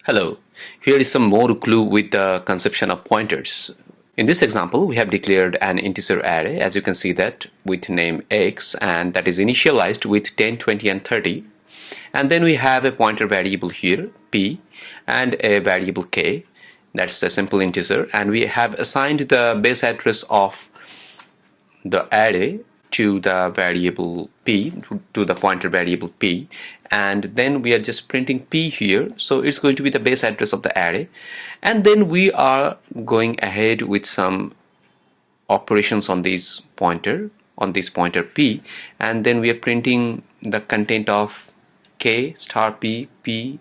Hello, here is some more clue with the conception of pointers. In this example, we have declared an integer array, as you can see that, with name x, and that is initialized with 10, 20 and 30. And then we have a pointer variable here, p, and a variable k, that's a simple integer, and we have assigned the base address of the array to the variable p, to the pointer variable p, and then we are just printing p here, so it's going to be the base address of the array. And then we are going ahead with some operations on this pointer p, and then we are printing the content of k star p, p,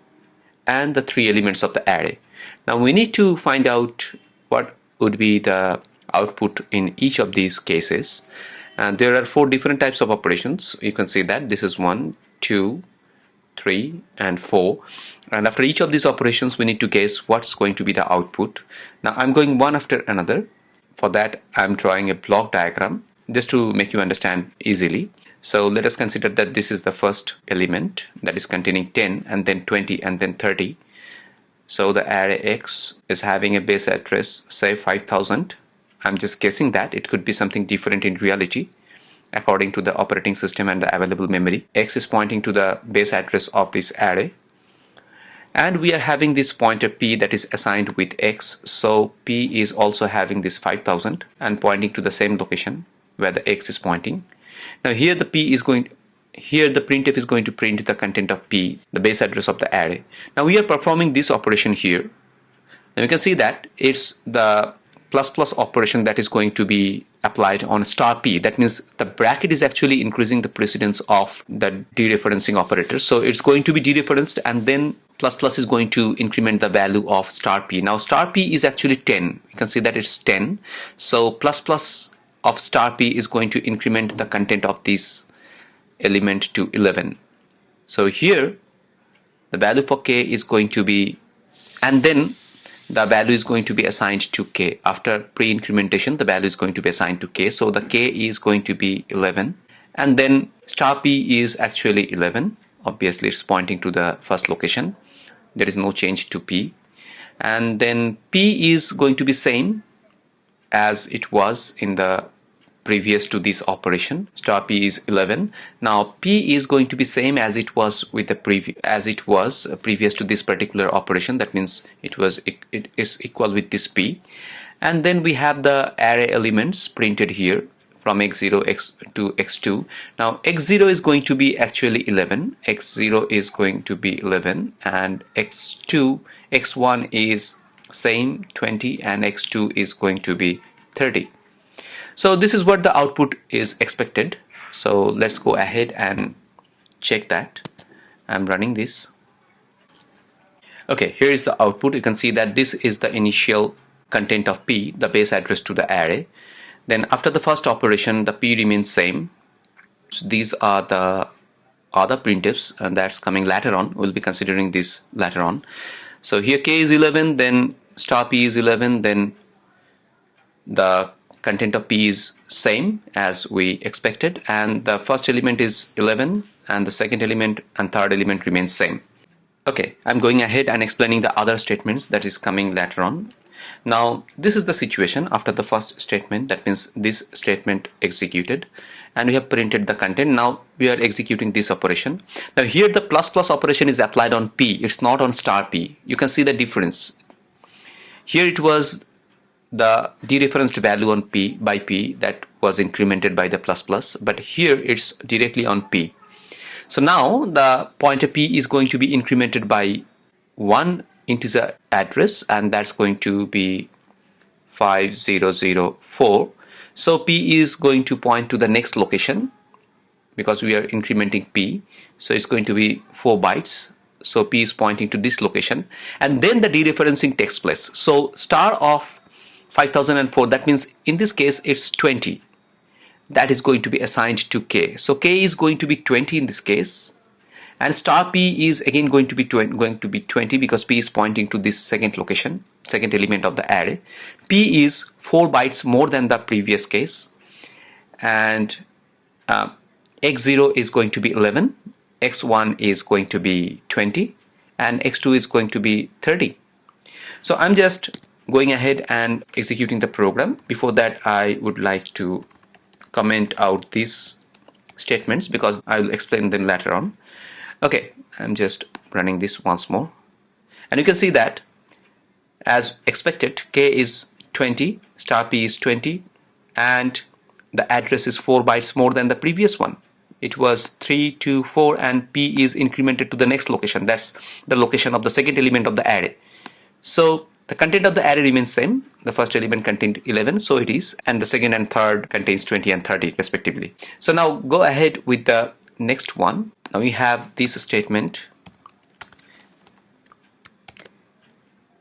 and the three elements of the array. Now we need to find out what would be the output in each of these cases, and there are four different types of operations. You can see that this is 1, 2, 3 and 4, and after each of these operations we need to guess what's going to be the output. Now I'm going one after another. For that I'm drawing a block diagram just to make you understand easily. So let us consider that this is the first element, that is containing 10 and then 20 and then 30. So the array x is having a base address, say 5000. I'm just guessing that it could be something different in reality according to the operating system and the available memory. X is pointing to the base address of this array, and we are having this pointer p that is assigned with x, so p is also having this 5000 and pointing to the same location where the x is pointing. Now here the printf is going to print the content of p, the base address of the array. Now we are performing this operation here. Now you can see that it's the plus operation that is going to be applied on star p. That means the bracket is actually increasing the precedence of the dereferencing operator. So it's going to be dereferenced, and then plus is going to increment the value of star p. Now star p is actually 10. You can see that it's 10. So plus of star p is going to increment the content of this element to 11. So here the value for k is going to be, and then the value is going to be assigned to k. After pre-incrementation, the value is going to be assigned to k. So the k is going to be 11. And then star p is actually 11. Obviously, it's pointing to the first location. There is no change to p. And then p is going to be same as it was in the previous to this operation. Star p is 11. Now p is going to be same as it was with the previous to this particular operation. That means it is equal with this p. And then we have the array elements printed here from x0 to x2. Now x0 is going to be actually 11, x0 is going to be 11, and x1 is same 20, and x2 is going to be 30. So this is what the output is expected. So let's go ahead and check that. I'm running this. Okay, here is the output. You can see that this is the initial content of p, the base address to the array. Then after the first operation, the p remains same. So these are the other printfs, and that's coming later on. We'll be considering this later on. So here k is 11, then star p is 11, then the content of p is same as we expected, and the first element is 11, and the second element and third element remains same. Okay, I'm going ahead and explaining the other statements that is coming later on. Now this is the situation after the first statement. That means this statement executed, and we have printed the content. Now we are executing this operation. Now here the plus operation is applied on p, it's not on star p. You can see the difference. Here it was the dereferenced value on p by p that was incremented by the plus, but here it's directly on p. So now the pointer p is going to be incremented by one integer address, and that's going to be 5004. So p is going to point to the next location because we are incrementing p, so it's going to be 4 bytes. So p is pointing to this location, and then the dereferencing takes place. So star of 5004, that means in this case it's 20, that is going to be assigned to k. So k is going to be 20 in this case, and star p is again going to be 20 because p is pointing to this second location, second element of the array. P is 4 bytes more than the previous case, and x0 is going to be 11, x1 is going to be 20, and x2 is going to be 30. So I'm just going ahead and executing the program. Before that, I would like to comment out these statements because I will explain them later on. Okay, I'm just running this once more, and you can see that as expected, k is 20, star p is 20, and the address is 4 bytes more than the previous one. It was 324, and p is incremented to the next location. That's the location of the second element of the array. So the content of the array remains same. The first element contained 11, so it is, and the second and third contains 20 and 30 respectively. So now go ahead with the next one. Now we have this statement,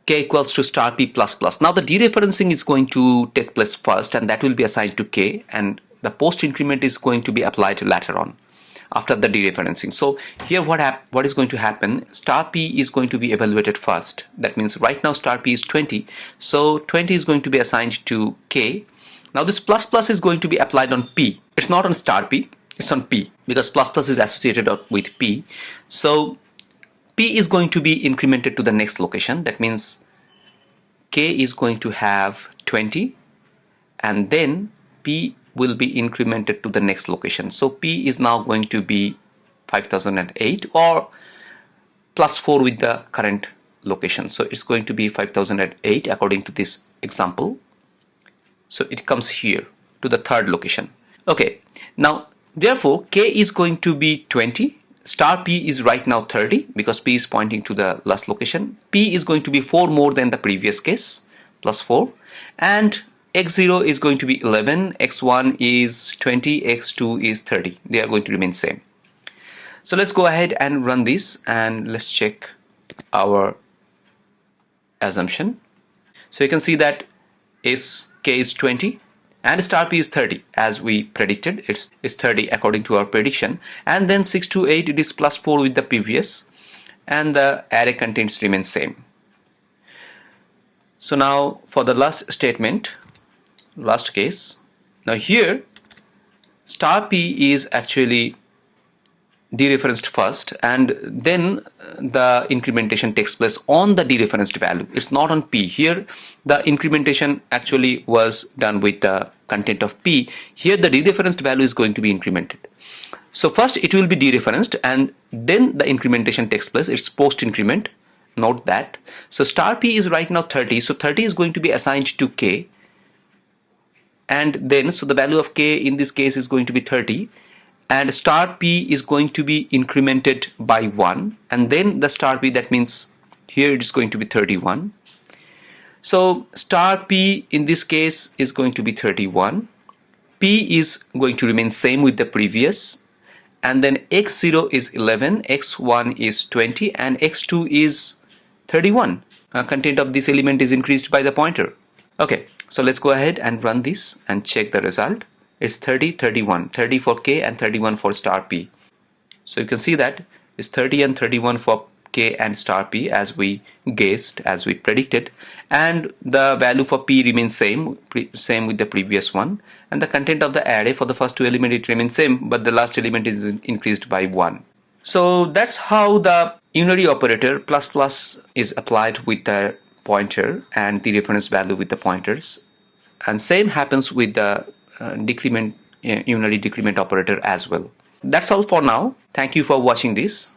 k equals to star p plus plus. Now the dereferencing is going to take place first, and that will be assigned to k, and the post increment is going to be applied later on after the dereferencing. So here what is going to happen, star p is going to be evaluated first. That means right now star p is 20, so 20 is going to be assigned to k. Now this plus plus is going to be applied on p. It's not on star p, it's on p, because plus plus is associated with p. So p is going to be incremented to the next location. That means k is going to have 20, and then p will be incremented to the next location. So p is now going to be 5008, or plus 4 with the current location. So it's going to be 5008 according to this example. So it comes here to the third location. Okay, now therefore k is going to be 20, star p is right now 30 because p is pointing to the last location. P is going to be 4 more than the previous case, plus 4, and x0 is going to be 11, x1 is 20, x2 is 30. They are going to remain same. So let's go ahead and run this, and let's check our assumption. So you can see that k is 20 and star p is 30 as we predicted. It's 30 according to our prediction, and then 6 to 8 it is plus 4 with the previous, and the array contents remain same. So now for the last statement, last case, now here star p is actually dereferenced first, and then the incrementation takes place on the dereferenced value. It's not on p. Here the incrementation actually was done with the content of p. Here the dereferenced value is going to be incremented. So first it will be dereferenced, and then the incrementation takes place. It's post increment. Note that. So star p is right now 30, so 30 is going to be assigned to k, and then so the value of k in this case is going to be 30, and star p is going to be incremented by 1, and then the star p, that means here it is going to be 31. So star p in this case is going to be 31, p is going to remain same with the previous, and then x0 is 11, x1 is 20, and x2 is 31. Content of this element is increased by the pointer. Okay, so let's go ahead and run this and check the result. It's 30, 31, 30 for k and 31 for star p. So you can see that it's 30 and 31 for k and star p as we guessed, as we predicted, and the value for p remains same with the previous one, and the content of the array for the first two elements it remains same, but the last element is increased by 1. So that's how the unary operator plus plus is applied with the pointer and the reference value with the pointers, and same happens with the unary decrement operator as well. That's all for now. Thank you for watching this.